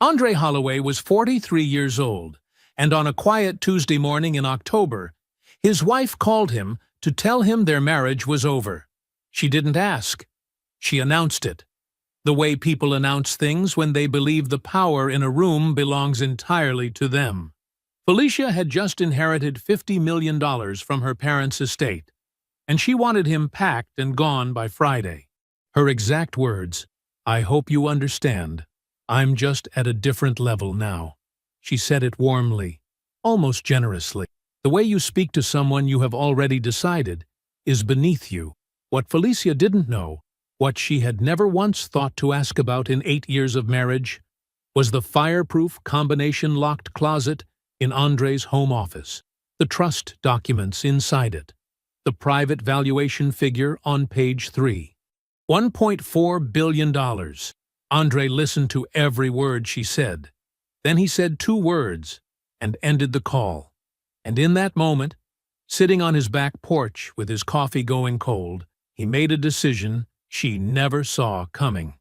Andre Holloway was 43 years old, and on a quiet Tuesday morning in October, his wife called him to tell him their marriage was over. She didn't ask. She announced it. The way people announce things when they believe the power in a room belongs entirely to them. Felicia had just inherited $50 million from her parents' estate, and she wanted him packed and gone by Friday. Her exact words, "I hope you understand. I'm just at a different level now." She said it warmly, almost generously. The way you speak to someone you have already decided is beneath you. What Felicia didn't know, what she had never once thought to ask about in 8 years of marriage, was the fireproof combination-locked closet in Andre's home office, the trust documents inside it, the private valuation figure on page 3. $1.4 billion. Andre listened to every word she said. Then he said 2 words and ended the call. And in that moment, sitting on his back porch with his coffee going cold, he made a decision she never saw coming.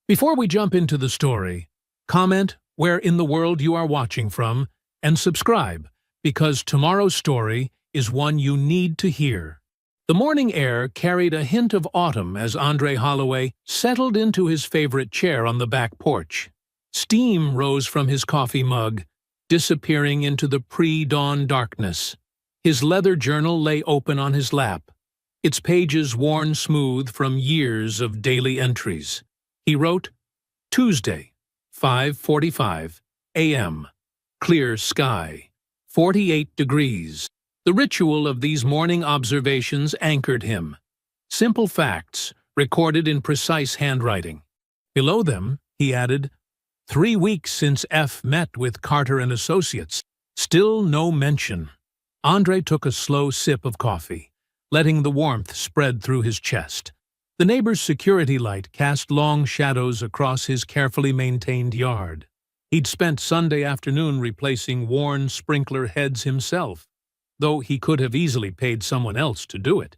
Before we jump into the story, comment where in the world you are watching from and subscribe, because tomorrow's story is one you need to hear. The morning air carried a hint of autumn as Andre Holloway settled into his favorite chair on the back porch. Steam rose from his coffee mug, disappearing into the pre-dawn darkness. His leather journal lay open on his lap, its pages worn smooth from years of daily entries. He wrote, Tuesday, 5:45 a.m. Clear sky, 48 degrees. The ritual of these morning observations anchored him. Simple facts, recorded in precise handwriting. Below them, he added, 3 weeks since F met with Carter and Associates. Still no mention. Andre took a slow sip of coffee, letting the warmth spread through his chest. The neighbor's security light cast long shadows across his carefully maintained yard. He'd spent Sunday afternoon replacing worn sprinkler heads himself, though he could have easily paid someone else to do it.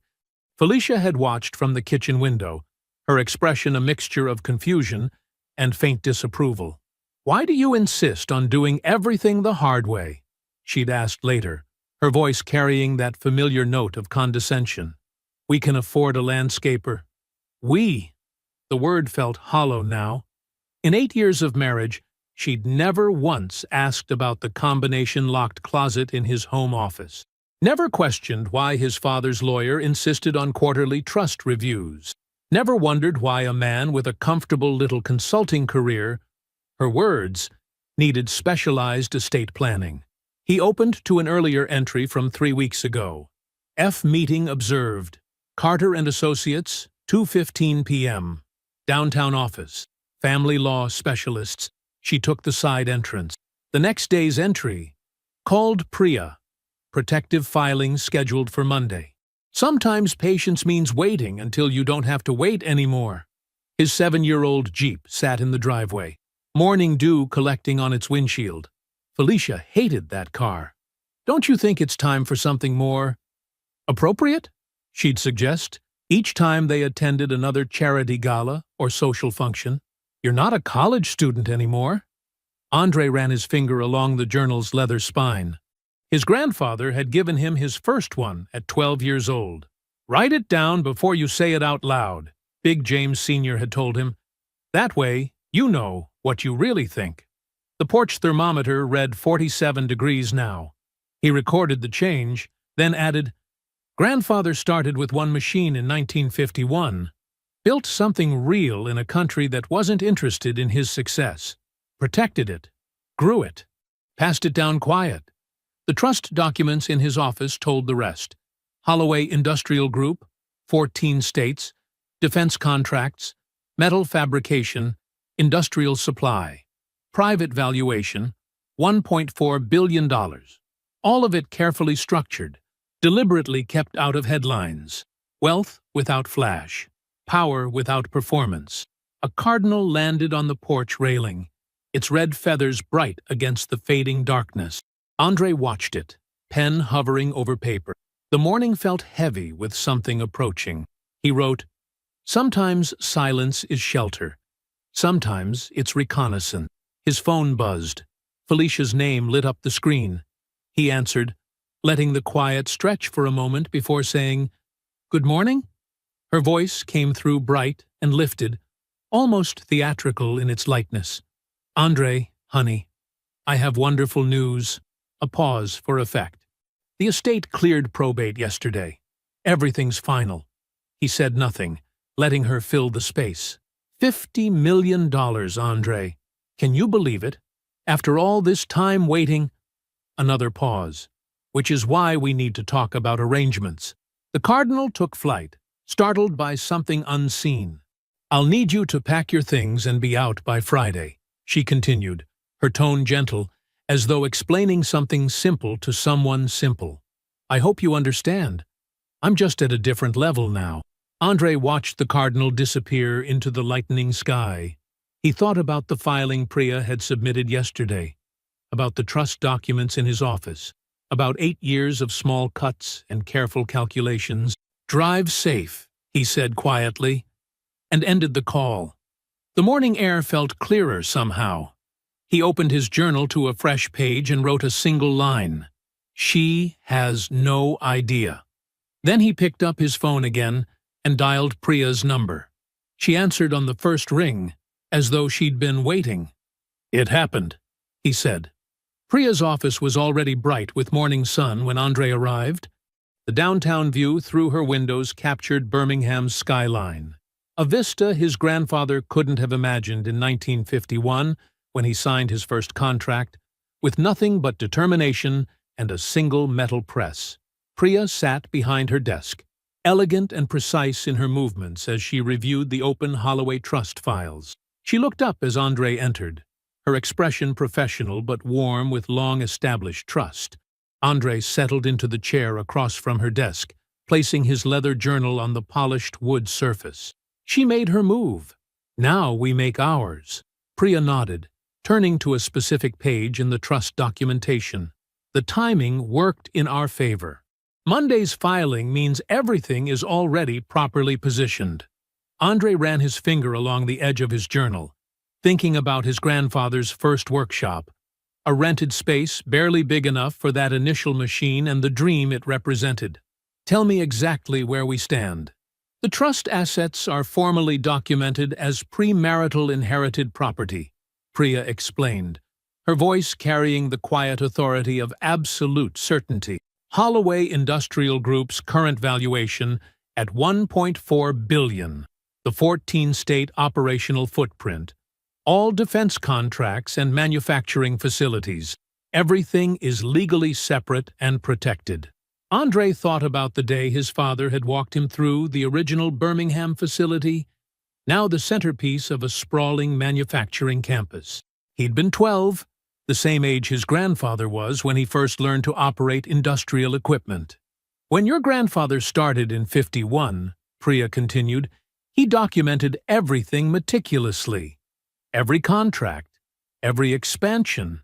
Felicia had watched from the kitchen window, her expression a mixture of confusion and faint disapproval. "Why do you insist on doing everything the hard way?" she'd asked later, her voice carrying that familiar note of condescension. "We can afford a landscaper." We. The word felt hollow now. In 8 years of marriage, she'd never once asked about the combination-locked closet in his home office. Never questioned why his father's lawyer insisted on quarterly trust reviews. Never wondered why a man with a comfortable little consulting career, her words, needed specialized estate planning. He opened to an earlier entry from 3 weeks ago. F meeting observed. Carter and Associates, 2:15 p.m. Downtown office. Family law specialists. She took the side entrance. The next day's entry. Called Priya. Protective filing scheduled for Monday. Sometimes patience means waiting until you don't have to wait anymore. His 7-year-old Jeep sat in the driveway, morning dew collecting on its windshield. Felicia hated that car. "Don't you think it's time for something more appropriate?" she'd suggest, each time they attended another charity gala or social function. "You're not a college student anymore." Andre ran his finger along the journal's leather spine. His grandfather had given him his first one at 12 years old. "Write it down before you say it out loud," Big James Sr. had told him. "That way, you know what you really think." The porch thermometer read 47 degrees now. He recorded the change, then added, "Grandfather started with one machine in 1951. Built something real in a country that wasn't interested in his success. Protected it. Grew it. Passed it down quiet." The trust documents in his office told the rest. Holloway Industrial Group, 14 states, defense contracts, metal fabrication, industrial supply, private valuation, $1.4 billion. All of it carefully structured, deliberately kept out of headlines. Wealth without flash, power without performance. A cardinal landed on the porch railing, its red feathers bright against the fading darkness. Andre watched it, pen hovering over paper. The morning felt heavy with something approaching. He wrote, "Sometimes silence is shelter. Sometimes it's reconnaissance." His phone buzzed. Felicia's name lit up the screen. He answered, letting the quiet stretch for a moment before saying, "Good morning?" Her voice came through bright and lifted, almost theatrical in its lightness. "Andre, honey, I have wonderful news." A pause for effect. "The estate cleared probate yesterday. Everything's final." He said nothing, letting her fill the space. $50 million, Andre. Can you believe it? After all this time waiting? Another pause. "Which is why we need to talk about arrangements." The Cardinal took flight, startled by something unseen. "I'll need you to pack your things and be out by Friday," she continued, her tone gentle, as though explaining something simple to someone simple. "I hope you understand. I'm just at a different level now." Andre watched the Cardinal disappear into the lightening sky. He thought about the filing Priya had submitted yesterday, about the trust documents in his office, about 8 years of small cuts and careful calculations. "Drive safe," he said quietly, and ended the call. The morning air felt clearer somehow. He opened his journal to a fresh page and wrote a single line. "She has no idea." Then he picked up his phone again and dialed Priya's number. She answered on the first ring, as though she'd been waiting. "It happened," he said. Priya's office was already bright with morning sun when Andre arrived. The downtown view through her windows captured Birmingham's skyline, a vista his grandfather couldn't have imagined in 1951 when he signed his first contract, with nothing but determination and a single metal press. Priya sat behind her desk, elegant and precise in her movements as she reviewed the open Holloway Trust files. She looked up as Andre entered, her expression professional but warm with long-established trust. Andre settled into the chair across from her desk, placing his leather journal on the polished wood surface. She made her move. "Now we make ours." Priya nodded, turning to a specific page in the trust documentation. "The timing worked in our favor. Monday's filing means everything is already properly positioned." Andre ran his finger along the edge of his journal, thinking about his grandfather's first workshop, a rented space barely big enough for that initial machine and the dream it represented. "Tell me exactly where we stand." "The trust assets are formally documented as premarital inherited property," Priya explained, her voice carrying the quiet authority of absolute certainty. "Holloway Industrial Group's current valuation at $1.4 billion, the 14-state operational footprint, all defense contracts and manufacturing facilities. Everything is legally separate and protected." Andre thought about the day his father had walked him through the original Birmingham facility, now the centerpiece of a sprawling manufacturing campus. He'd been 12, the same age his grandfather was when he first learned to operate industrial equipment. "When your grandfather started in 51, Priya continued, he documented everything meticulously. Every contract, every expansion,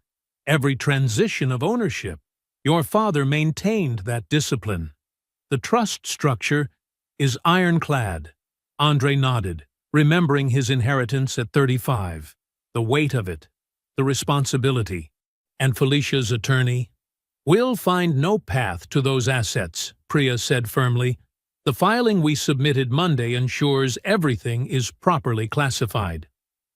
every transition of ownership. Your father maintained that discipline. The trust structure is ironclad." Andre nodded, remembering his inheritance at 35. The weight of it, the responsibility. "And Felicia's attorney?" "We'll find no path to those assets," Priya said firmly. "The filing we submitted Monday ensures everything is properly classified."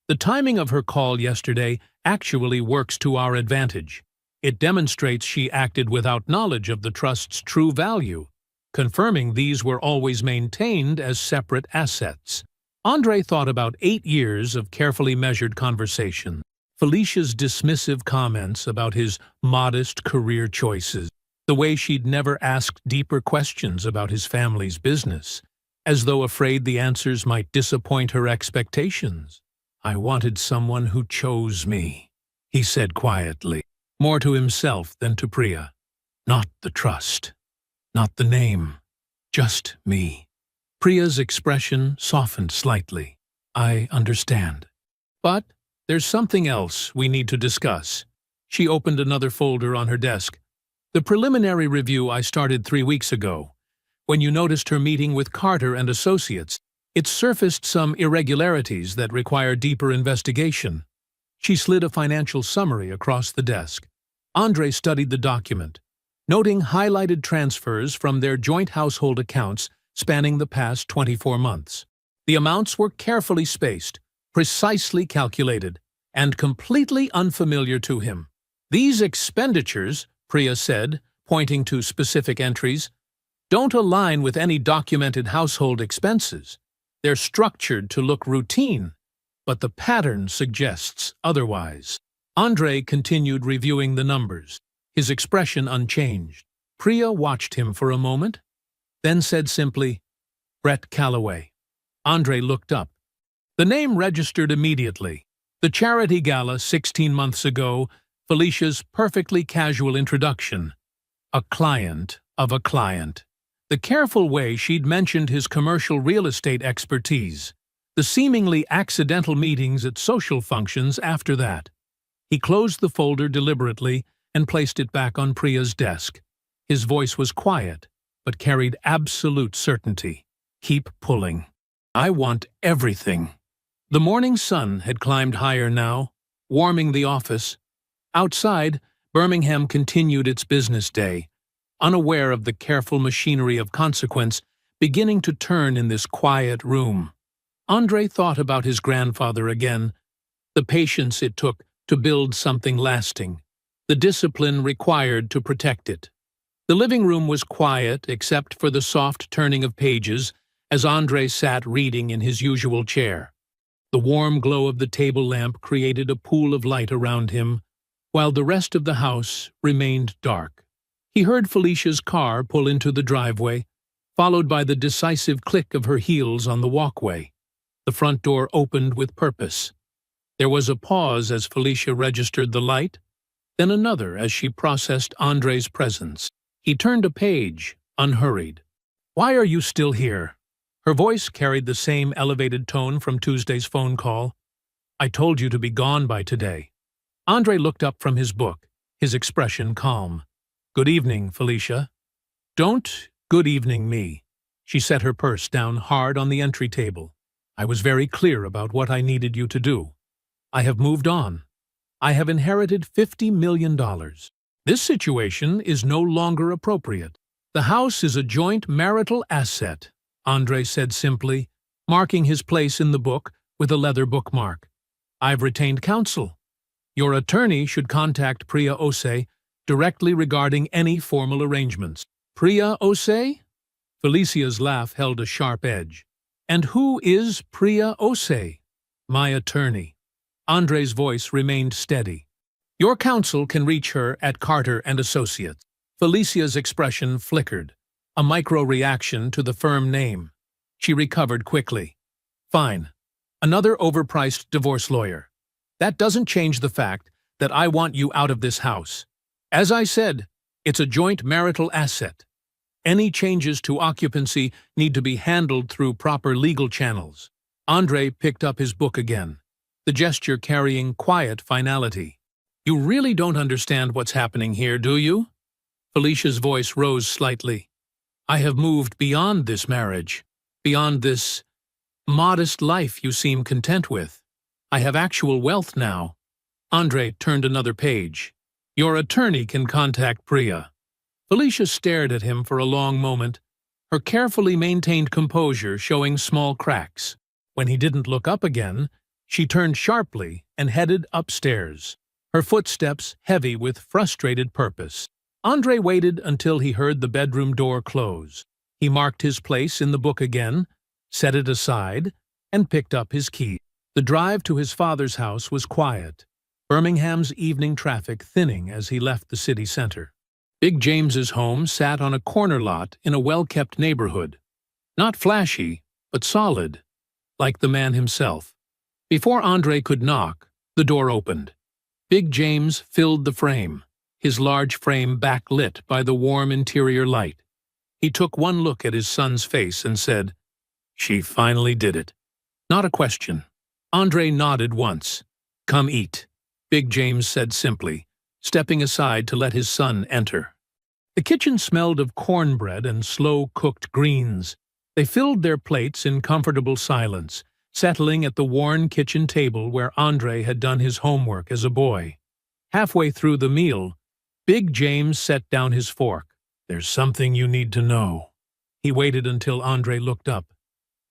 The timing of her call yesterday actually works to our advantage. It demonstrates she acted without knowledge of the trust's true value, confirming these were always maintained as separate assets. Andre thought about 8 years of carefully measured conversation. Felicia's dismissive comments about his modest career choices, the way she'd never asked deeper questions about his family's business, as though afraid the answers might disappoint her expectations. "I wanted someone who chose me," he said quietly, more to himself than to Priya. "Not the trust, not the name, just me." Priya's expression softened slightly. "I understand. But there's something else we need to discuss." She opened another folder on her desk. "The preliminary review I started 3 weeks ago. When you noticed her meeting with Carter and Associates, it surfaced some irregularities that require deeper investigation. She slid a financial summary across the desk. Andre studied the document, noting highlighted transfers from their joint household accounts spanning the past 24 months. The amounts were carefully spaced, precisely calculated, and completely unfamiliar to him. These expenditures, Priya said, pointing to specific entries, don't align with any documented household expenses. They're structured to look routine, but the pattern suggests otherwise. Andre continued reviewing the numbers, his expression unchanged. Priya watched him for a moment, then said simply, "Brett Calloway." Andre looked up. The name registered immediately. The charity gala 16 months ago, Felicia's perfectly casual introduction. A client of a client. The careful way she'd mentioned his commercial real estate expertise. The seemingly accidental meetings at social functions after that. He closed the folder deliberately and placed it back on Priya's desk. His voice was quiet, but carried absolute certainty. "Keep pulling. I want everything." The morning sun had climbed higher now, warming the office. Outside, Birmingham continued its business day, unaware of the careful machinery of consequence beginning to turn in this quiet room. Andre thought about his grandfather again, the patience it took to build something lasting, the discipline required to protect it. The living room was quiet except for the soft turning of pages as Andre sat reading in his usual chair. The warm glow of the table lamp created a pool of light around him, while the rest of the house remained dark. He heard Felicia's car pull into the driveway, followed by the decisive click of her heels on the walkway. The front door opened with purpose. There was a pause as Felicia registered the light, then another as she processed Andre's presence. He turned a page, unhurried. "Why are you still here?" Her voice carried the same elevated tone from Tuesday's phone call. "I told you to be gone by today." Andre looked up from his book, his expression calm. "Good evening, Felicia." "Don't good evening me." She set her purse down hard on the entry table. "I was very clear about what I needed you to do. I have moved on. I have inherited $50 million. This situation is no longer appropriate. The house is a joint marital asset," Andre said simply, marking his place in the book with a leather bookmark. "I've retained counsel. Your attorney should contact Priya Ose directly regarding any formal arrangements." "Priya Ose?" Felicia's laugh held a sharp edge. "And who is Priya Ose?" "My attorney." Andre's voice remained steady. "Your counsel can reach her at Carter and Associates." Felicia's expression flickered, a micro-reaction to the firm name. She recovered quickly. "Fine. Another overpriced divorce lawyer. That doesn't change the fact that I want you out of this house. As I said, it's a joint marital asset. Any changes to occupancy need to be handled through proper legal channels." Andre picked up his book again, the gesture carrying quiet finality. "You really don't understand what's happening here, do you?" Felicia's voice rose slightly. "I have moved beyond this marriage, beyond this modest life you seem content with. I have actual wealth now." Andre turned another page. "Your attorney can contact Priya." Felicia stared at him for a long moment, her carefully maintained composure showing small cracks. When he didn't look up again, she turned sharply and headed upstairs, her footsteps heavy with frustrated purpose. Andre waited until he heard the bedroom door close. He marked his place in the book again, set it aside, and picked up his key. The drive to his father's house was quiet, Birmingham's evening traffic thinning as he left the city center. Big James's home sat on a corner lot in a well-kept neighborhood. Not flashy, but solid, like the man himself. Before Andre could knock, the door opened. Big James filled the frame, his large frame backlit by the warm interior light. He took one look at his son's face and said, "She finally did it." Not a question. Andre nodded once. "Come eat," Big James said simply, stepping aside to let his son enter. The kitchen smelled of cornbread and slow-cooked greens. They filled their plates in comfortable silence, settling at the worn kitchen table where Andre had done his homework as a boy. Halfway through the meal, Big James set down his fork. "There's something you need to know." He waited until Andre looked up.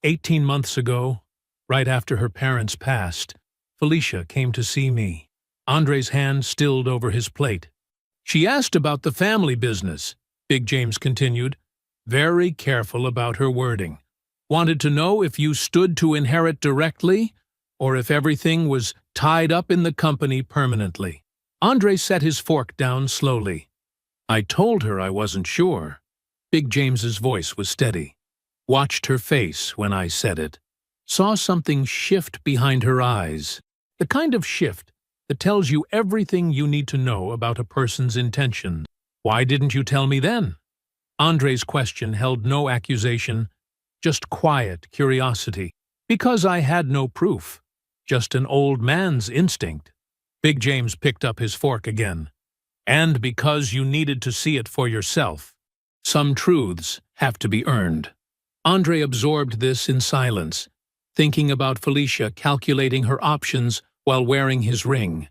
18 months ago, right after her parents passed, Felicia came to see me. Andre's hand stilled over his plate. "She asked about the family business," Big James continued, very careful about her wording. "Wanted to know if you stood to inherit directly, or if everything was tied up in the company permanently." Andre set his fork down slowly. "I told her I wasn't sure." Big James's voice was steady. "Watched her face when I said it. Saw something shift behind her eyes. The kind of shift that tells you everything you need to know about a person's intentions. Why didn't you tell me then?" Andre's question held no accusation, just quiet curiosity. "Because I had no proof. Just an old man's instinct." Big James picked up his fork again. "And because you needed to see it for yourself. Some truths have to be earned." Andre absorbed this in silence, thinking about Felicia calculating her options while wearing his ring,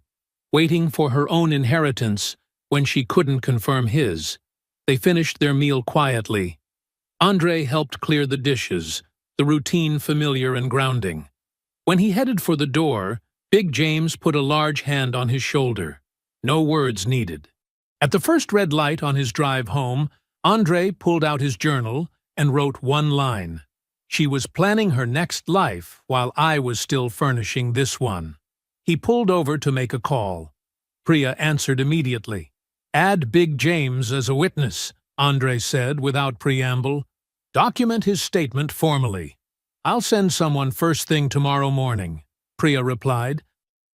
waiting for her own inheritance when she couldn't confirm his. They finished their meal quietly. Andre helped clear the dishes, the routine familiar and grounding. When he headed for the door, Big James put a large hand on his shoulder. No words needed. At the first red light on his drive home, Andre pulled out his journal and wrote one line. "She was planning her next life while I was still furnishing this one." He pulled over to make a call. Priya answered immediately. "Add Big James as a witness," Andre said without preamble. "Document his statement formally. I'll send someone first thing tomorrow morning," Priya replied.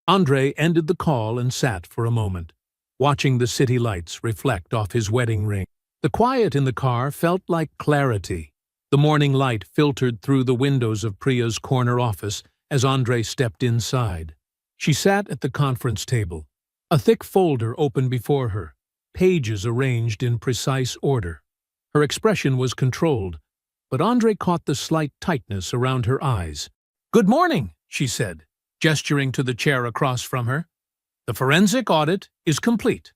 Andre ended the call and sat for a moment, watching the city lights reflect off his wedding ring. The quiet in the car felt like clarity. The morning light filtered through the windows of Priya's corner office as Andre stepped inside. She sat at the conference table, a thick folder open before her, pages arranged in precise order. Her expression was controlled, but Andre caught the slight tightness around her eyes. "Good morning," she said, gesturing to the chair across from her. "The forensic audit is complete."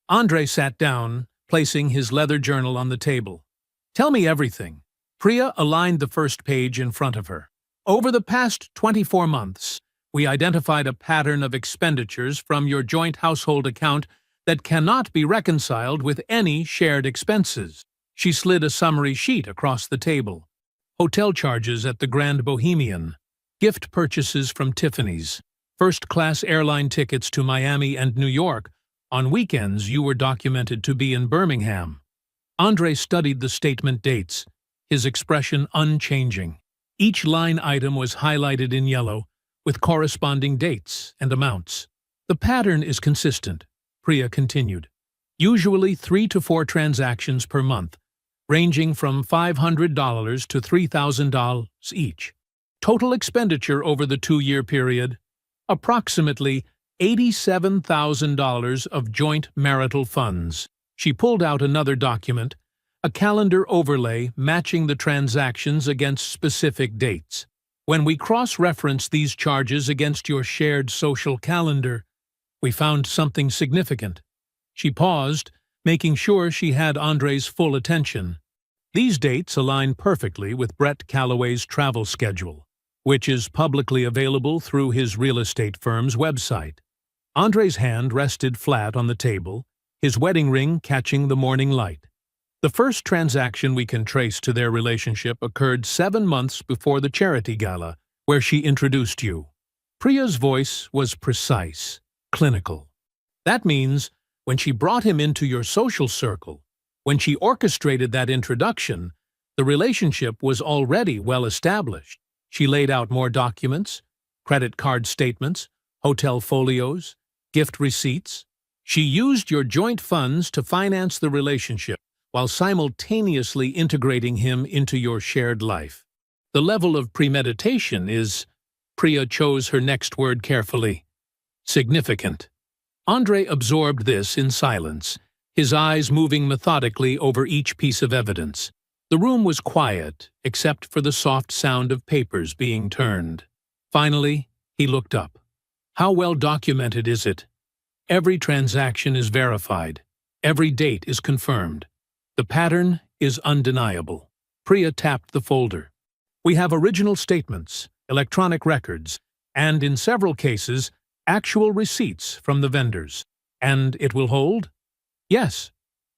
Andre sat down, placing his leather journal on the table. "Tell me everything." Priya aligned the first page in front of her. "Over the past 24 months, we identified a pattern of expenditures from your joint household account that cannot be reconciled with any shared expenses." She slid a summary sheet across the table. "Hotel charges at the Grand Bohemian, gift purchases from Tiffany's, first-class airline tickets to Miami and New York. On weekends, you were documented to be in Birmingham." Andre studied the statement dates, his expression unchanging. Each line item was highlighted in yellow, with corresponding dates and amounts. "The pattern is consistent," Priya continued. "Usually 3 to 4 transactions per month, ranging from $500 to $3,000 each. Total expenditure over the 2-year period, approximately $87,000 of joint marital funds." She pulled out another document, a calendar overlay matching the transactions against specific dates. "When we cross-referenced these charges against your shared social calendar, we found something significant." She paused, making sure she had Andre's full attention. "These dates align perfectly with Brett Calloway's travel schedule, which is publicly available through his real estate firm's website." Andre's hand rested flat on the table, his wedding ring catching the morning light. "The first transaction we can trace to their relationship occurred 7 months before the charity gala, where she introduced you." Priya's voice was precise, clinical. "That means when she brought him into your social circle, when she orchestrated that introduction, the relationship was already well established. She laid out more documents, credit card statements, hotel folios, gift receipts. She used your joint funds to finance the relationship while simultaneously integrating him into your shared life. The level of premeditation is," Priya chose her next word carefully, "significant." Andre absorbed this in silence, his eyes moving methodically over each piece of evidence. The room was quiet, except for the soft sound of papers being turned. Finally, he looked up. How well documented is it? Every transaction is verified. Every date is confirmed. The pattern is undeniable. Priya tapped the folder. We have original statements, electronic records, and in several cases, actual receipts from the vendors. And it will hold? Yes.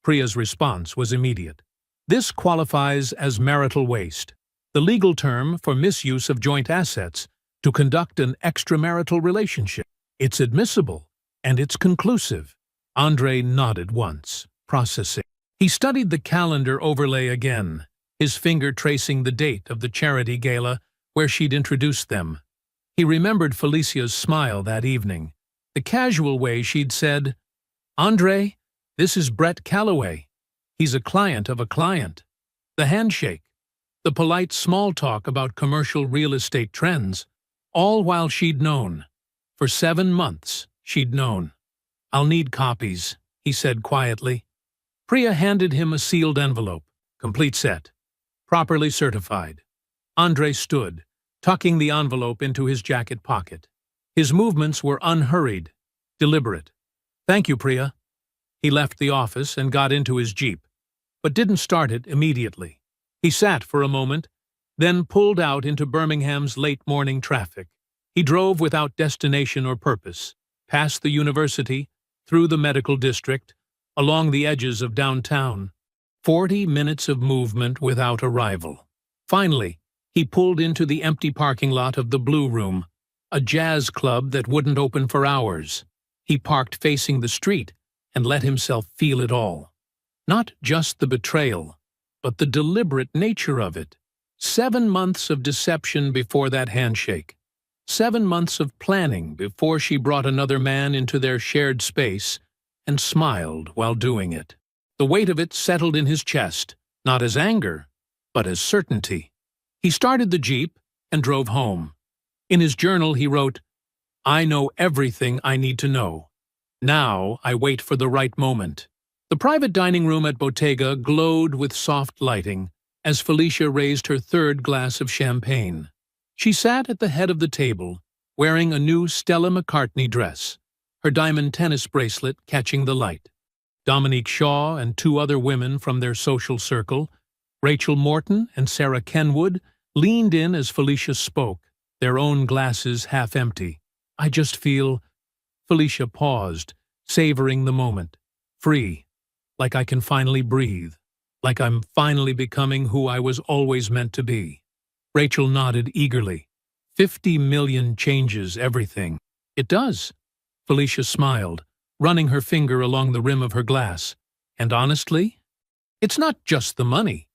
Priya's response was immediate. This qualifies as marital waste, the legal term for misuse of joint assets to conduct an extramarital relationship. It's admissible, and it's conclusive. Andre nodded once, processing. He studied the calendar overlay again, his finger tracing the date of the charity gala where she'd introduced them. He remembered Felicia's smile that evening, the casual way she'd said, "Andre, this is Brett Calloway. He's a client of a client." The handshake, the polite small talk about commercial real estate trends, all while she'd known. For 7 months, she'd known. "I'll need copies," he said quietly. Priya handed him a sealed envelope, complete set, properly certified. Andre stood, tucking the envelope into his jacket pocket. His movements were unhurried, deliberate. "Thank you, Priya." He left the office and got into his Jeep, but didn't start it immediately. He sat for a moment, then pulled out into Birmingham's late-morning traffic. He drove without destination or purpose, past the university, through the medical district, along the edges of downtown. 40 minutes of movement without arrival. Finally, he pulled into the empty parking lot of the Blue Room, a jazz club that wouldn't open for hours. He parked facing the street and let himself feel it all. Not just the betrayal, but the deliberate nature of it. 7 months of deception before that handshake. 7 months of planning before she brought another man into their shared space and smiled while doing it. The weight of it settled in his chest, not as anger, but as certainty. He started the Jeep and drove home. In his journal he wrote, "I know everything I need to know. Now I wait for the right moment." The private dining room at Bottega glowed with soft lighting as Felicia raised her 3rd glass of champagne. She sat at the head of the table, wearing a new Stella McCartney dress, her diamond tennis bracelet catching the light. Dominique Shaw and 2 other women from their social circle, Rachel Morton and Sarah Kenwood, leaned in as Felicia spoke, their own glasses half empty. "I just feel—" Felicia paused, savoring the moment. "Free. Like I can finally breathe. Like I'm finally becoming who I was always meant to be." Rachel nodded eagerly. 50 million changes everything. "It does." Felicia smiled, running her finger along the rim of her glass. "And honestly, it's not just the money.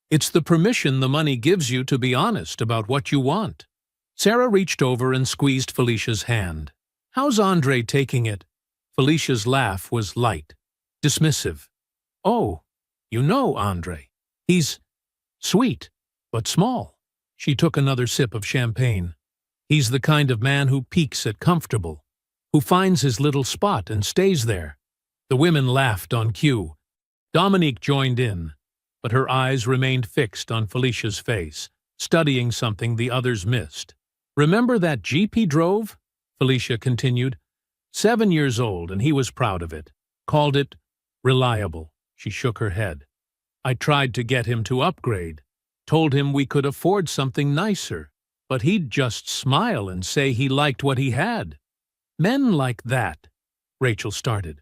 It's the permission the money gives you to be honest about what you want." Sarah reached over and squeezed Felicia's hand. "How's Andre taking it?" Felicia's laugh was light, dismissive. "Oh, you know Andre. He's sweet, but small." She took another sip of champagne. "He's the kind of man who peaks at comfortable, who finds his little spot and stays there." The women laughed on cue. Dominique joined in, but her eyes remained fixed on Felicia's face, studying something the others missed. "Remember that Jeep he drove?" Felicia continued. 7 years old, and he was proud of it. Called it reliable. She shook her head. "I tried to get him to upgrade, told him we could afford something nicer, but he'd just smile and say he liked what he had." "Men like that," Rachel started,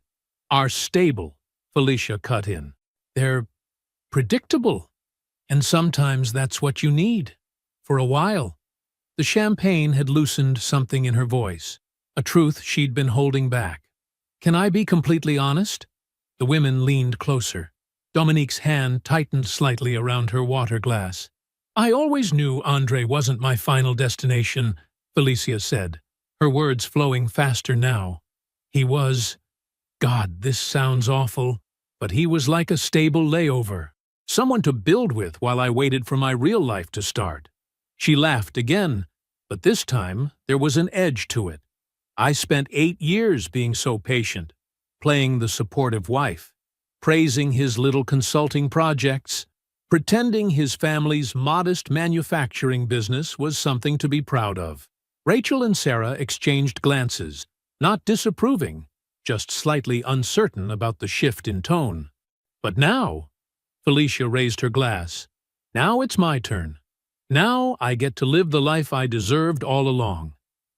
"are stable," Felicia cut in. "They're predictable, and sometimes that's what you need. For a while." The champagne had loosened something in her voice, a truth she'd been holding back. "Can I be completely honest?" The women leaned closer. Dominique's hand tightened slightly around her water glass. "I always knew Andre wasn't my final destination," Felicia said, her words flowing faster now. "He was— God, this sounds awful, but he was like a stable layover. Someone to build with while I waited for my real life to start." She laughed again, but this time there was an edge to it. "I spent 8 years being so patient, playing the supportive wife, praising his little consulting projects, pretending his family's modest manufacturing business was something to be proud of. Rachel and Sarah exchanged glances, not disapproving, just slightly uncertain about the shift in tone. But now, Felicia raised her glass. Now it's my turn. Now I get to live the life I deserved all along.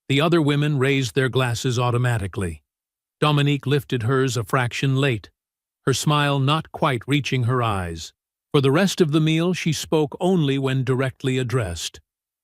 The other women raised their glasses automatically. Dominique lifted hers a fraction late, her smile not quite reaching her eyes. For the rest of the meal, she spoke only when directly addressed,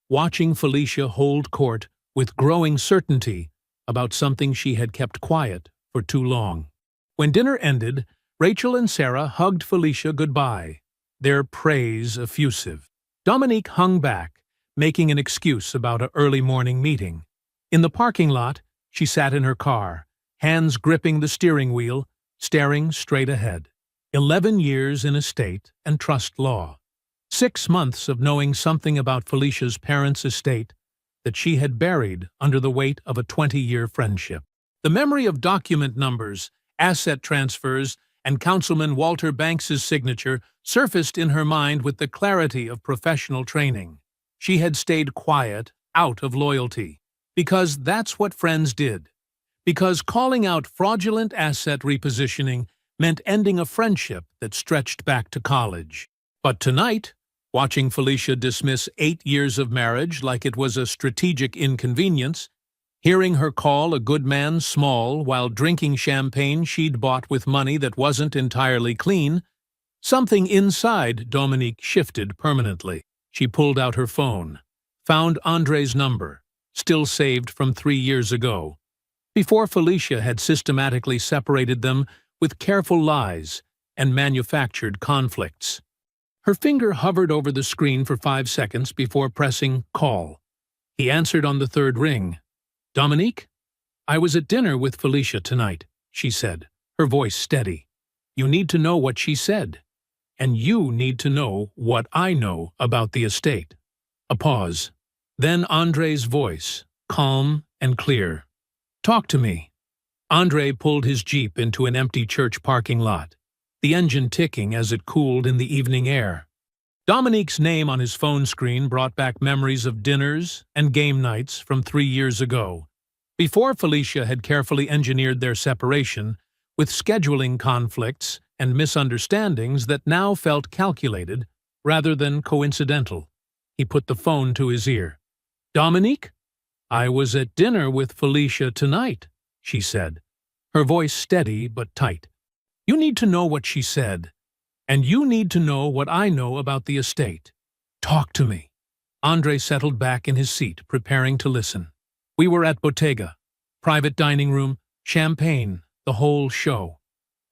watching Felicia hold court with growing certainty about something she had kept quiet for too long. When dinner ended, Rachel and Sarah hugged Felicia goodbye, their praise effusive. Dominique hung back, making an excuse about an early morning meeting. In the parking lot, she sat in her car, hands gripping the steering wheel, staring straight ahead. 11 years in estate and trust law. 6 months of knowing something about Felicia's parents' estate that she had buried under the weight of a 20-year friendship. The memory of document numbers, asset transfers, and Councilman Walter Banks's signature surfaced in her mind with the clarity of professional training. She had stayed quiet, out of loyalty, because that's what friends did. Because calling out fraudulent asset repositioning meant ending a friendship that stretched back to college. But tonight, watching Felicia dismiss 8 years of marriage like it was a strategic inconvenience, hearing her call a good man small while drinking champagne she'd bought with money that wasn't entirely clean, something inside Dominique shifted permanently. She pulled out her phone, found Andre's number, still saved from 3 years ago, before Felicia had systematically separated them with careful lies and manufactured conflicts. Her finger hovered over the screen for 5 seconds before pressing call. He answered on the third ring. "Dominique? I was at dinner with Felicia tonight," she said, her voice steady. "You need to know what she said, and you need to know what I know about the estate." A pause. Then Andre's voice, calm and clear. "Talk to me." Andre pulled his Jeep into an empty church parking lot, the engine ticking as it cooled in the evening air. Dominique's name on his phone screen brought back memories of dinners and game nights from 3 years ago, before Felicia had carefully engineered their separation, with scheduling conflicts and misunderstandings that now felt calculated rather than coincidental. He put the phone to his ear. "Dominique? I was at dinner with Felicia tonight," she said, her voice steady but tight. "You need to know what she said, and you need to know what I know about the estate. Talk to me." Andre settled back in his seat, preparing to listen. "We were at Bottega, private dining room, champagne, the whole show."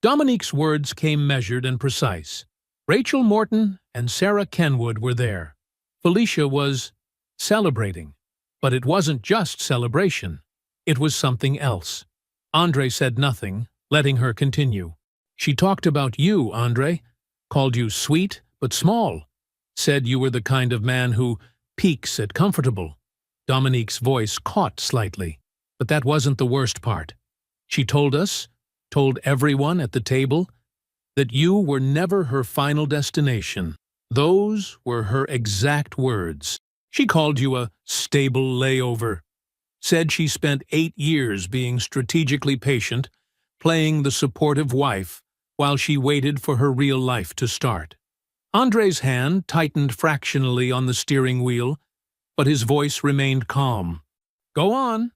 Dominique's words came measured and precise. Rachel Morton and Sarah Kenwood were there. Felicia was celebrating, but it wasn't just celebration. It was something else. Andre said nothing, letting her continue. "She talked about you, Andre. Called you sweet but small. Said you were the kind of man who peaks at comfortable." Dominique's voice caught slightly, but that wasn't the worst part. "She told everyone at the table, that you were never her final destination. Those were her exact words. She called you a stable layover. Said she spent 8 years being strategically patient, playing the supportive wife, while she waited for her real life to start." Andre's hand tightened fractionally on the steering wheel, but his voice remained calm. "Go on."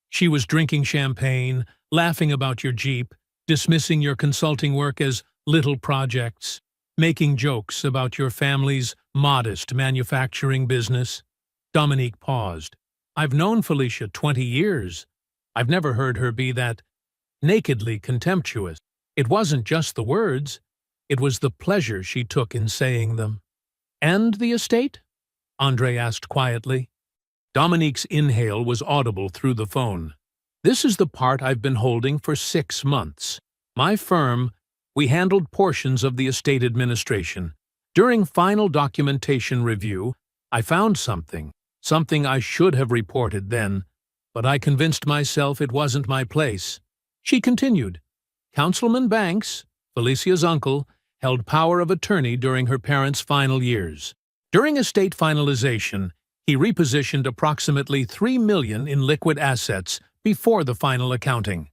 "She was drinking champagne, laughing about your Jeep, dismissing your consulting work as little projects, making jokes about your family's modest manufacturing business." Dominique paused. "I've known Felicia 20 years. I've never heard her be that nakedly contemptuous. It wasn't just the words, it was the pleasure she took in saying them." "And the estate?" Andre asked quietly. Dominique's inhale was audible through the phone. "This is the part I've been holding for 6 months. My firm, we handled portions of the estate administration. During final documentation review, I found something I should have reported then, but I convinced myself it wasn't my place." She continued. "Councilman Banks, Felicia's uncle, held power of attorney during her parents' final years. During estate finalization, He repositioned approximately $3 million in liquid assets before the final accounting.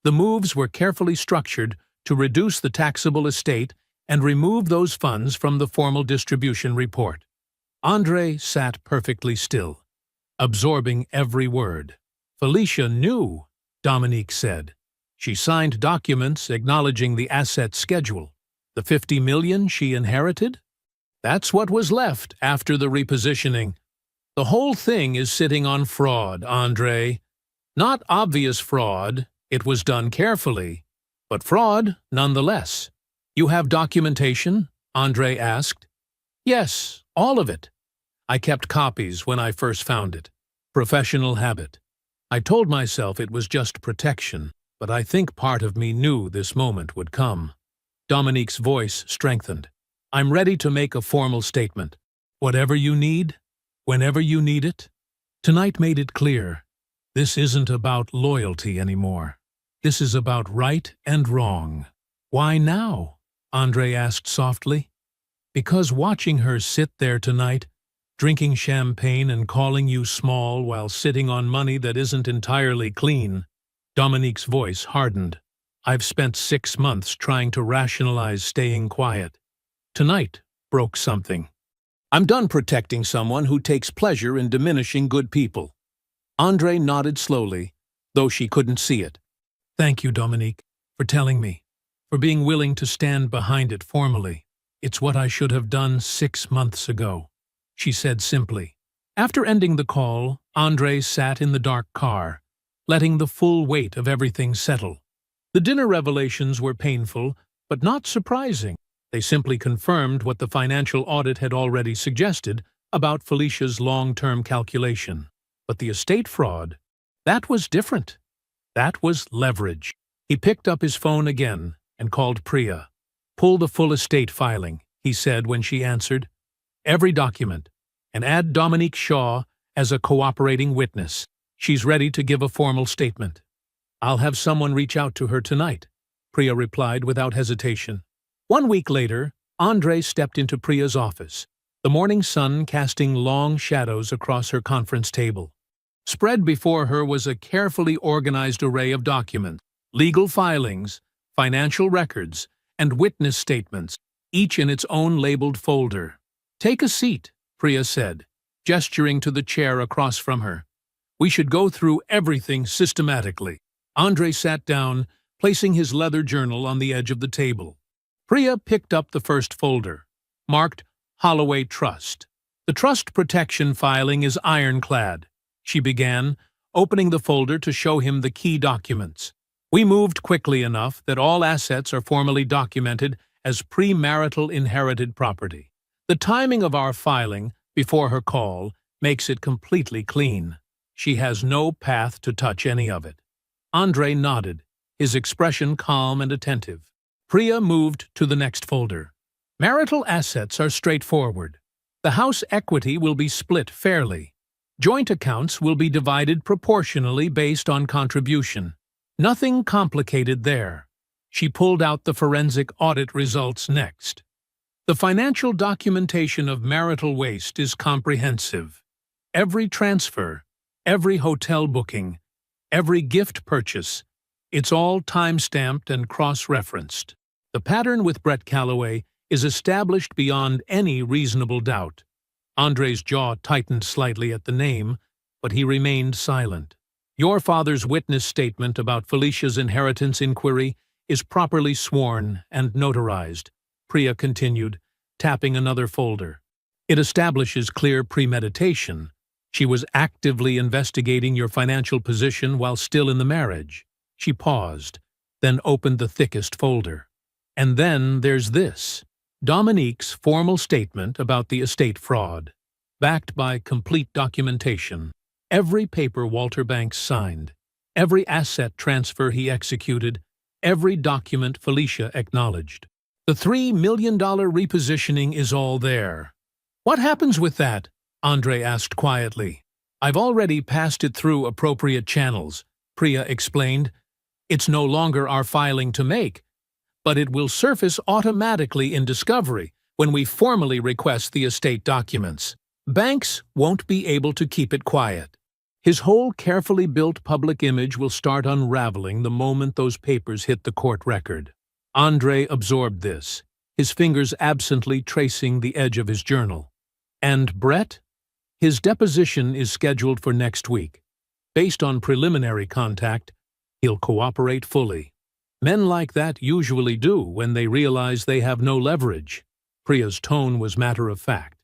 The moves were carefully structured to reduce the taxable estate and remove those funds from the formal distribution report. Andre sat perfectly still, absorbing every word. Felicia knew, Dominique said. She signed documents acknowledging the asset schedule. The $50 million she inherited? That's what was left after the repositioning. The whole thing is sitting on fraud, Andre. Not obvious fraud, it was done carefully, but fraud nonetheless. You have documentation? Andre asked. Yes, all of it. I kept copies when I first found it. Professional habit. I told myself it was just protection, but I think part of me knew this moment would come. Dominique's voice strengthened. I'm ready to make a formal statement. Whatever you need, whenever you need it. Tonight made it clear. This isn't about loyalty anymore. This is about right and wrong. Why now? Andre asked softly. Because watching her sit there tonight, drinking champagne and calling you small while sitting on money that isn't entirely clean. Dominique's voice hardened. I've spent 6 months trying to rationalize staying quiet. Tonight broke something. I'm done protecting someone who takes pleasure in diminishing good people. Andre nodded slowly, though she couldn't see it. Thank you, Dominique, for telling me, for being willing to stand behind it formally. It's what I should have done 6 months ago, she said simply. After ending the call, Andre sat in the dark car, letting the full weight of everything settle. The dinner revelations were painful, but not surprising. They simply confirmed what the financial audit had already suggested about Felicia's long-term calculation. But the estate fraud, that was different. That was leverage. He picked up his phone again and called Priya. Pull the full estate filing, he said when she answered. Every document, and add Dominique Shaw as a cooperating witness. She's ready to give a formal statement. I'll have someone reach out to her tonight, Priya replied without hesitation. 1 week later, Andre stepped into Priya's office, the morning sun casting long shadows across her conference table. Spread before her was a carefully organized array of documents, legal filings, financial records, and witness statements, each in its own labeled folder. Take a seat, Priya said, gesturing to the chair across from her. We should go through everything systematically. Andre sat down, placing his leather journal on the edge of the table. Priya picked up the first folder, marked Holloway Trust. The trust protection filing is ironclad, she began, opening the folder to show him the key documents. We moved quickly enough that all assets are formally documented as premarital inherited property. The timing of our filing, before her call, makes it completely clean. She has no path to touch any of it. Andre nodded, his expression calm and attentive. Priya moved to the next folder. Marital assets are straightforward. The house equity will be split fairly. Joint accounts will be divided proportionally based on contribution. Nothing complicated there. She pulled out the forensic audit results next. The financial documentation of marital waste is comprehensive. Every transfer, every hotel booking, every gift purchase, it's all time-stamped and cross-referenced. The pattern with Brett Calloway is established beyond any reasonable doubt. Andre's jaw tightened slightly at the name, but he remained silent. Your father's witness statement about Felicia's inheritance inquiry is properly sworn and notarized, Priya continued, tapping another folder. It establishes clear premeditation. She was actively investigating your financial position while still in the marriage. She paused, then opened the thickest folder. And then there's this, Dominique's formal statement about the estate fraud, backed by complete documentation. Every paper Walter Banks signed, every asset transfer he executed, every document Felicia acknowledged. The $3 million repositioning is all there. What happens with that? Andre asked quietly. I've already passed it through appropriate channels, Priya explained. It's no longer our filing to make, but it will surface automatically in Discovery when we formally request the estate documents. Banks won't be able to keep it quiet. His whole carefully built public image will start unraveling the moment those papers hit the court record. Andre absorbed this, his fingers absently tracing the edge of his journal. And Brett? His deposition is scheduled for next week. Based on preliminary contact, he'll cooperate fully. Men like that usually do when they realize they have no leverage. Priya's tone was matter-of-fact.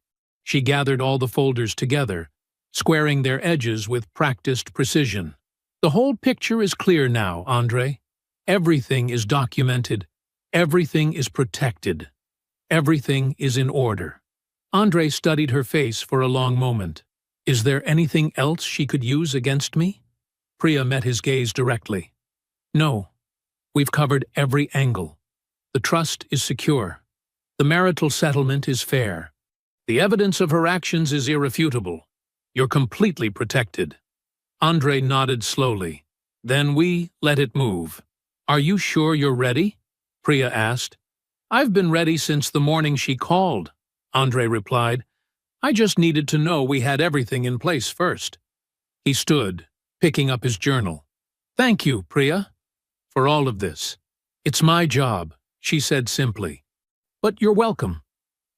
She gathered all the folders together, squaring their edges with practiced precision. The whole picture is clear now, Andre. Everything is documented. Everything is protected. Everything is in order. Andre studied her face for a long moment. Is there anything else she could use against me? Priya met his gaze directly. No. We've covered every angle. The trust is secure. The marital settlement is fair. The evidence of her actions is irrefutable. You're completely protected. Andre nodded slowly. Then we let it move. Are you sure you're ready? Priya asked. I've been ready since the morning she called, Andre replied. I just needed to know we had everything in place first. He stood, picking up his journal. Thank you, Priya, for all of this. It's my job, she said simply. But you're welcome.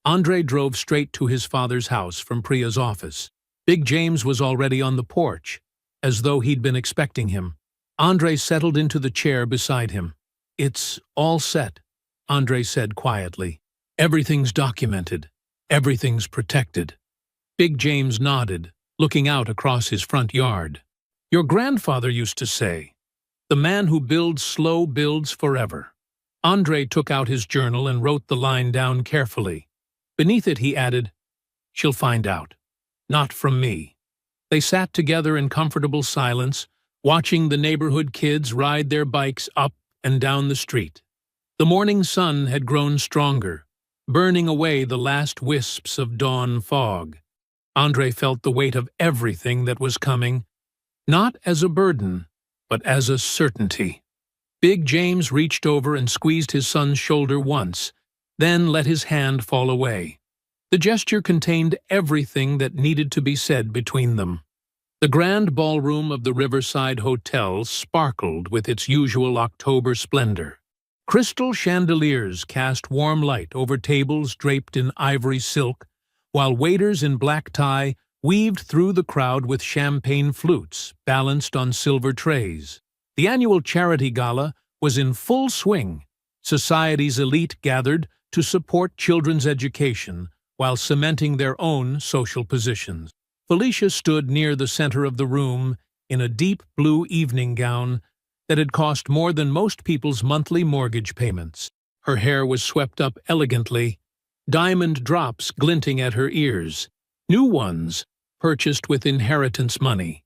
Andre drove straight to his father's house from Priya's office. Big James was already on the porch, as though he'd been expecting him. Andre settled into the chair beside him. It's all set, Andre said quietly. Everything's documented. Everything's protected. Big James nodded, looking out across his front yard. Your grandfather used to say, the man who builds slow builds forever. Andre took out his journal and wrote the line down carefully. Beneath it he added, she'll find out. Not from me. They sat together in comfortable silence, watching the neighborhood kids ride their bikes up and down the street. The morning sun had grown stronger, burning away the last wisps of dawn fog. Andre felt the weight of everything that was coming, not as a burden, but as a certainty. Big James reached over and squeezed his son's shoulder once, then let his hand fall away. The gesture contained everything that needed to be said between them. The grand ballroom of the Riverside Hotel sparkled with its usual October splendor. Crystal chandeliers cast warm light over tables draped in ivory silk, while waiters in black tie weaved through the crowd with champagne flutes balanced on silver trays. The annual charity gala was in full swing. Society's elite gathered to support children's education while cementing their own social positions. Felicia stood near the center of the room in a deep blue evening gown that had cost more than most people's monthly mortgage payments. Her hair was swept up elegantly, diamond drops glinting at her ears, new ones purchased with inheritance money.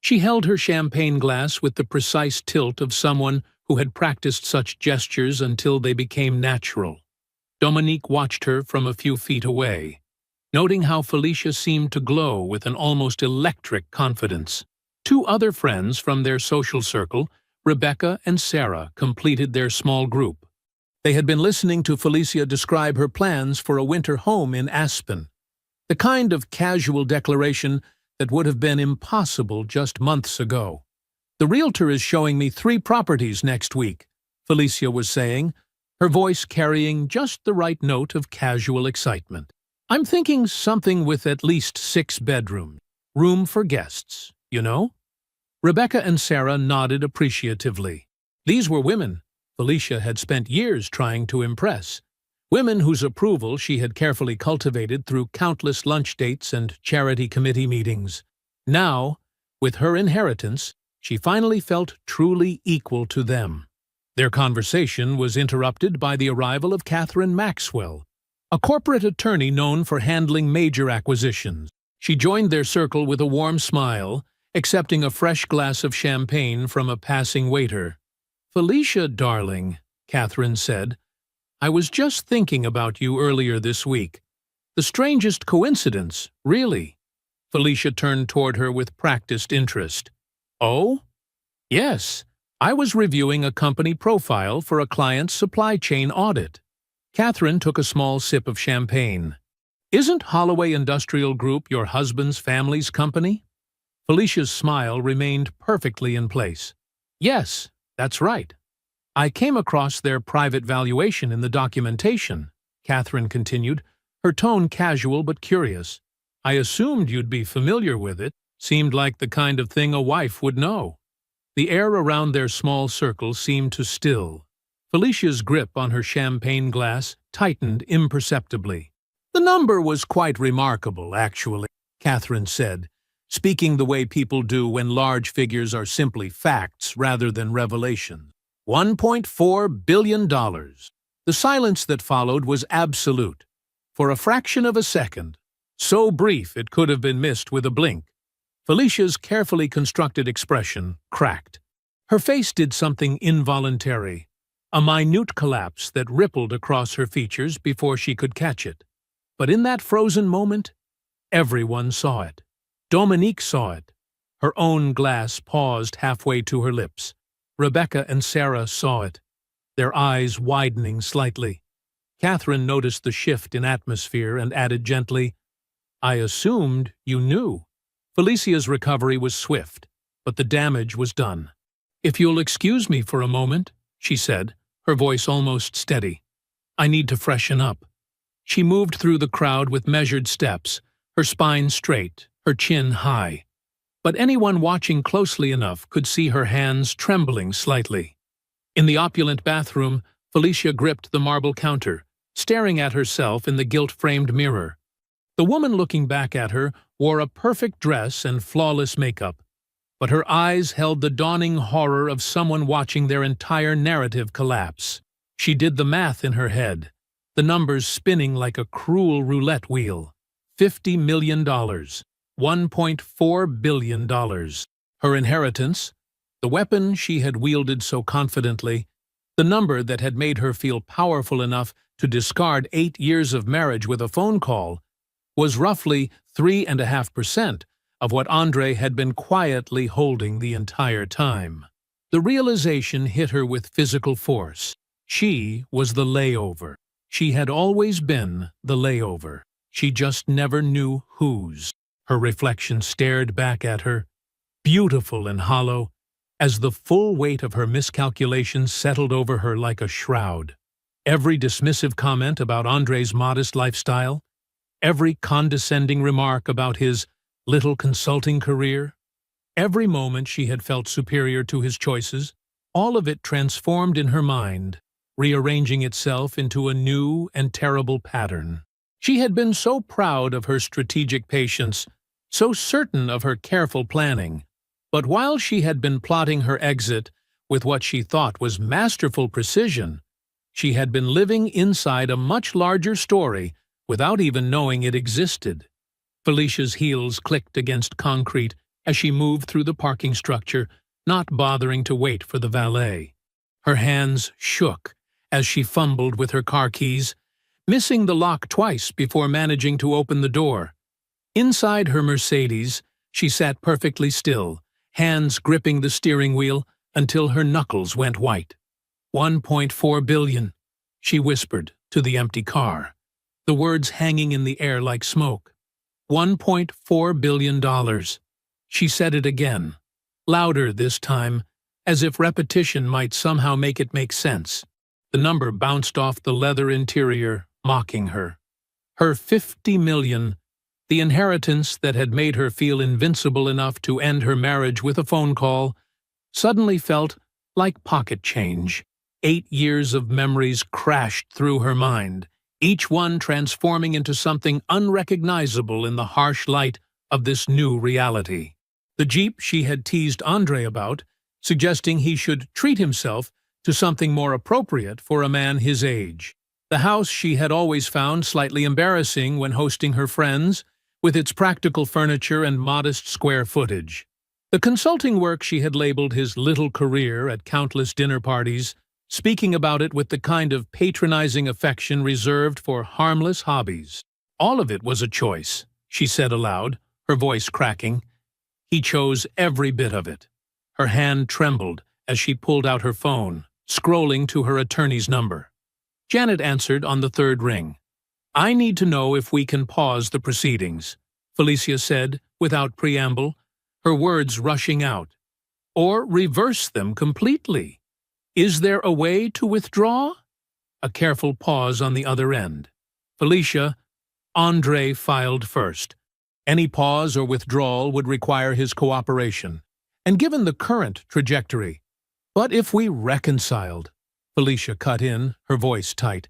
She held her champagne glass with the precise tilt of someone who had practiced such gestures until they became natural. Dominique watched her from a few feet away, noting how Felicia seemed to glow with an almost electric confidence. Two other friends from their social circle, Rebecca and Sarah, completed their small group. They had been listening to Felicia describe her plans for a winter home in Aspen, the kind of casual declaration that would have been impossible just months ago. The realtor is showing me 3 properties next week, Felicia was saying, her voice carrying just the right note of casual excitement. I'm thinking something with at least 6 bedrooms, room for guests, you know? Rebecca and Sarah nodded appreciatively. These were women Felicia had spent years trying to impress, women whose approval she had carefully cultivated through countless lunch dates and charity committee meetings. Now, with her inheritance, she finally felt truly equal to them. Their conversation was interrupted by the arrival of Catherine Maxwell, a corporate attorney known for handling major acquisitions. She joined their circle with a warm smile, accepting a fresh glass of champagne from a passing waiter. Felicia, darling, Catherine said, I was just thinking about you earlier this week. The strangest coincidence, really. Felicia turned toward her with practiced interest. Oh? Yes. I was reviewing a company profile for a client's supply chain audit. Catherine took a small sip of champagne. Isn't Holloway Industrial Group your husband's family's company? Felicia's smile remained perfectly in place. Yes, that's right. I came across their private valuation in the documentation, Catherine continued, her tone casual but curious. I assumed you'd be familiar with it. Seemed like the kind of thing a wife would know. The air around their small circle seemed to still. Felicia's grip on her champagne glass tightened imperceptibly. The number was quite remarkable, actually, Catherine said, speaking the way people do when large figures are simply facts rather than revelations. $1.4 billion. The silence that followed was absolute. For a fraction of a second, so brief it could have been missed with a blink, Felicia's carefully constructed expression cracked. Her face did something involuntary, a minute collapse that rippled across her features before she could catch it. But in that frozen moment, everyone saw it. Dominique saw it. Her own glass paused halfway to her lips. Rebecca and Sarah saw it, their eyes widening slightly. Catherine noticed the shift in atmosphere and added gently, I assumed you knew. Felicia's recovery was swift, but the damage was done. If you'll excuse me for a moment, she said, her voice almost steady. I need to freshen up. She moved through the crowd with measured steps, her spine straight, her chin high. But anyone watching closely enough could see her hands trembling slightly. In the opulent bathroom, Felicia gripped the marble counter, staring at herself in the gilt-framed mirror. The woman looking back at her wore a perfect dress and flawless makeup, but her eyes held the dawning horror of someone watching their entire narrative collapse. She did the math in her head, the numbers spinning like a cruel roulette wheel. $50 million. $1.4 billion. Her inheritance, the weapon she had wielded so confidently, the number that had made her feel powerful enough to discard 8 years of marriage with a phone call, was roughly 3.5% of what Andre had been quietly holding the entire time. The realization hit her with physical force. She was the layover. She had always been the layover. She just never knew whose. Her reflection stared back at her, beautiful and hollow, as the full weight of her miscalculations settled over her like a shroud. Every dismissive comment about Andre's modest lifestyle, every condescending remark about his little consulting career, every moment she had felt superior to his choices, all of it transformed in her mind, rearranging itself into a new and terrible pattern. She had been so proud of her strategic patience, so certain of her careful planning, but while she had been plotting her exit with what she thought was masterful precision, she had been living inside a much larger story without even knowing it existed. Felicia's heels clicked against concrete as she moved through the parking structure, not bothering to wait for the valet. Her hands shook as she fumbled with her car keys, missing the lock twice before managing to open the door. Inside her Mercedes, she sat perfectly still, hands gripping the steering wheel until her knuckles went white. $1.4 billion, she whispered to the empty car, the words hanging in the air like smoke. $1.4 billion. She said it again, louder this time, as if repetition might somehow make it make sense. The number bounced off the leather interior, mocking her. Her $50 million, the inheritance that had made her feel invincible enough to end her marriage with a phone call, suddenly felt like pocket change. 8 years of memories crashed through her mind, each one transforming into something unrecognizable in the harsh light of this new reality. The Jeep she had teased Andre about, suggesting he should treat himself to something more appropriate for a man his age. The house she had always found slightly embarrassing when hosting her friends, with its practical furniture and modest square footage. The consulting work she had labeled his little career at countless dinner parties, speaking about it with the kind of patronizing affection reserved for harmless hobbies. All of it was a choice, she said aloud, her voice cracking. He chose every bit of it. Her hand trembled as she pulled out her phone, scrolling to her attorney's number. Janet answered on the third ring. I need to know if we can pause the proceedings, Felicia said, without preamble, her words rushing out. Or reverse them completely. Is there a way to withdraw? A careful pause on the other end. Felicia, Andre filed first. Any pause or withdrawal would require his cooperation. And given the current trajectory. But if we reconciled, Felicia cut in, her voice tight,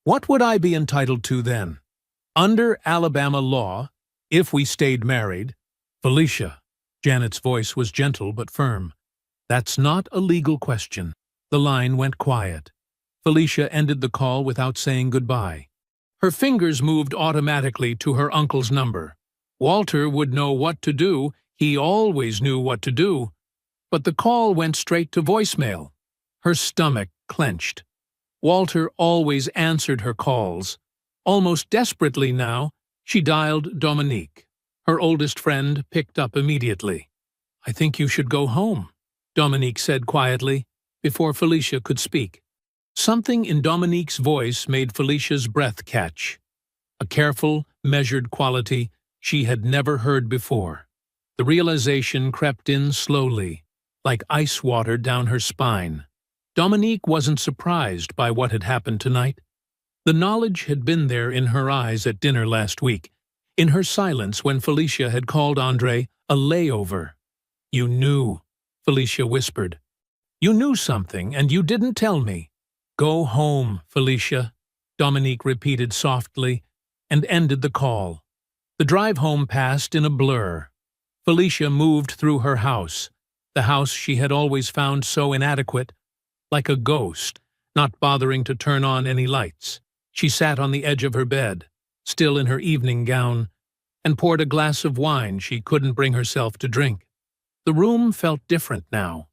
what would I be entitled to then? Under Alabama law, if we stayed married, Felicia, Janet's voice was gentle but firm. That's not a legal question. The line went quiet. Felicia ended the call without saying goodbye. Her fingers moved automatically to her uncle's number. Walter would know what to do. He always knew what to do. But the call went straight to voicemail. Her stomach clenched. Walter always answered her calls. Almost desperately now, she dialed Dominique. Her oldest friend picked up immediately. I think you should go home, Dominique said quietly, before Felicia could speak. Something in Dominique's voice made Felicia's breath catch. A careful, measured quality she had never heard before. The realization crept in slowly, like ice water down her spine. Dominique wasn't surprised by what had happened tonight. The knowledge had been there in her eyes at dinner last week, in her silence when Felicia had called Andre a layover. You knew, Felicia whispered. You knew something, and you didn't tell me. Go home, Felicia, Dominique repeated softly, and ended the call. The drive home passed in a blur. Felicia moved through her house, the house she had always found so inadequate, like a ghost, not bothering to turn on any lights. She sat on the edge of her bed, still in her evening gown, and poured a glass of wine she couldn't bring herself to drink. The room felt different now.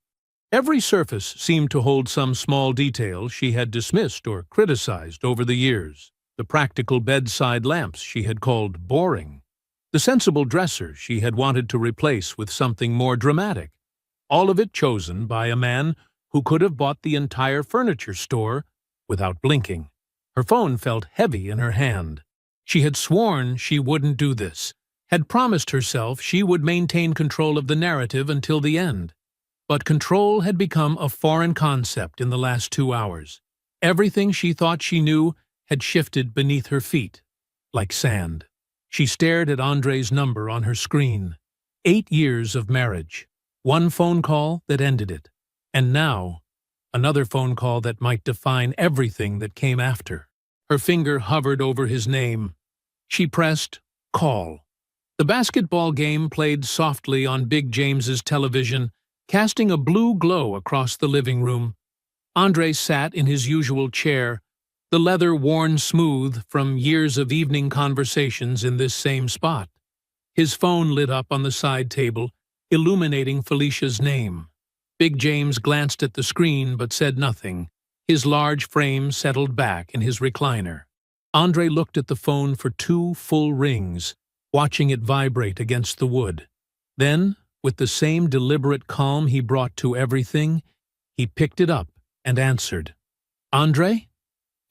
Every surface seemed to hold some small detail she had dismissed or criticized over the years. The practical bedside lamps she had called boring. The sensible dresser she had wanted to replace with something more dramatic. All of it chosen by a man who could have bought the entire furniture store without blinking. Her phone felt heavy in her hand. She had sworn she wouldn't do this, had promised herself she would maintain control of the narrative until the end. But control had become a foreign concept in the last 2 hours. Everything she thought she knew had shifted beneath her feet, like sand. She stared at Andre's number on her screen. 8 years of marriage. One phone call that ended it. And now, another phone call that might define everything that came after. Her finger hovered over his name. She pressed call. The basketball game played softly on Big James's television, casting a blue glow across the living room. Andre sat in his usual chair, the leather worn smooth from years of evening conversations in this same spot. His phone lit up on the side table, illuminating Felicia's name. Big James glanced at the screen but said nothing. His large frame settled back in his recliner. Andre looked at the phone for 2 full rings, watching it vibrate against the wood. Then, with the same deliberate calm he brought to everything, he picked it up and answered. Andre?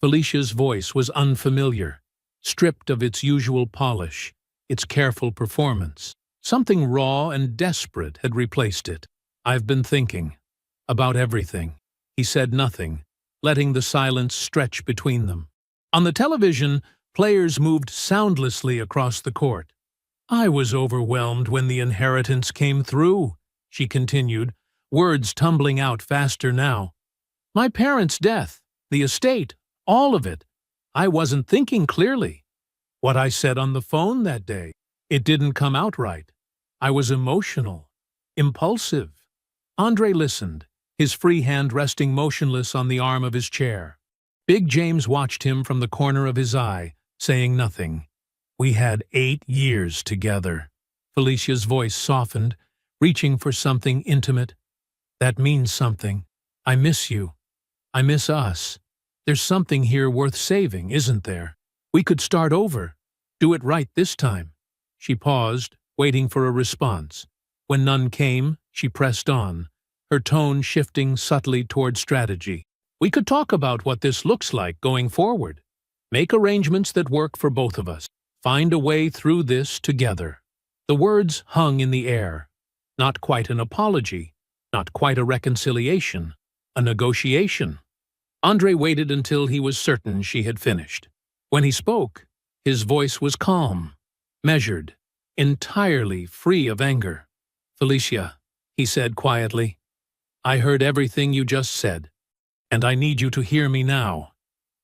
Felicia's voice was unfamiliar, stripped of its usual polish, its careful performance. Something raw and desperate had replaced it. I've been thinking. About everything. He said nothing, letting the silence stretch between them. On the television, players moved soundlessly across the court. I was overwhelmed when the inheritance came through, she continued, words tumbling out faster now. My parents' death, the estate, all of it. I wasn't thinking clearly. What I said on the phone that day, it didn't come out right. I was emotional, impulsive. Andre listened, his free hand resting motionless on the arm of his chair. Big James watched him from the corner of his eye, saying nothing. We had 8 years together. Felicia's voice softened, reaching for something intimate. That means something. I miss you. I miss us. There's something here worth saving, isn't there? We could start over. Do it right this time. She paused, waiting for a response. When none came, she pressed on, her tone shifting subtly toward strategy. We could talk about what this looks like going forward. Make arrangements that work for both of us. Find a way through this together." The words hung in the air. Not quite an apology, not quite a reconciliation, a negotiation. Andre waited until he was certain she had finished. When he spoke, his voice was calm, measured, entirely free of anger. "Felicia," he said quietly, "I heard everything you just said, and I need you to hear me now."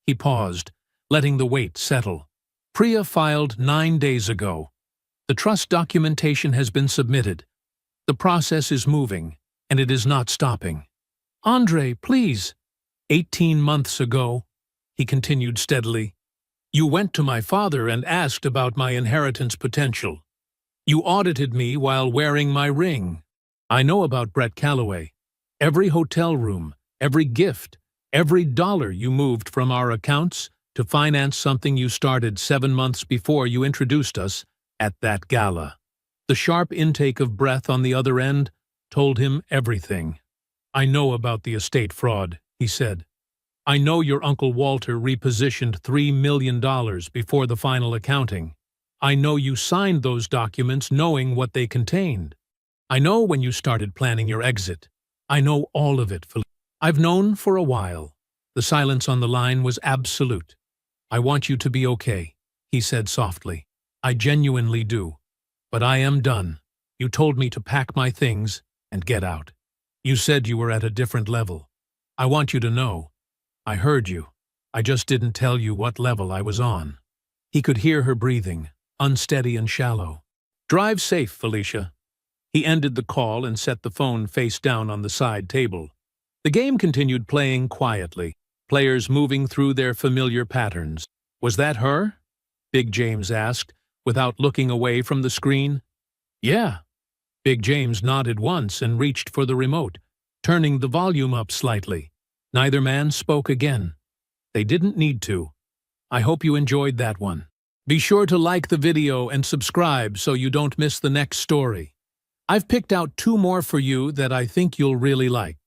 He paused, letting the weight settle. "Priya filed 9 days ago. The trust documentation has been submitted. The process is moving, and it is not stopping." "Andre, please." 18 months ago," he continued steadily, "you went to my father and asked about my inheritance potential. You audited me while wearing my ring. I know about Brett Calloway. Every hotel room, every gift, every dollar you moved from our accounts to finance something you started 7 months before you introduced us at that gala." The sharp intake of breath on the other end told him everything. "I know about the estate fraud," he said. "I know your Uncle Walter repositioned $3 million before the final accounting. I know you signed those documents knowing what they contained. I know when you started planning your exit. I know all of it, Felicia. I've known for a while." The silence on the line was absolute. "I want you to be okay," he said softly. "I genuinely do. But I am done. You told me to pack my things and get out. You said you were at a different level. I want you to know. I heard you. I just didn't tell you what level I was on." He could hear her breathing, unsteady and shallow. "Drive safe, Felicia." He ended the call and set the phone face down on the side table. The game continued playing quietly, players moving through their familiar patterns. "Was that her?" Big James asked, without looking away from the screen. "Yeah." Big James nodded once and reached for the remote, turning the volume up slightly. Neither man spoke again. They didn't need to. I hope you enjoyed that one. Be sure to like the video and subscribe so you don't miss the next story. I've picked out 2 more for you that I think you'll really like.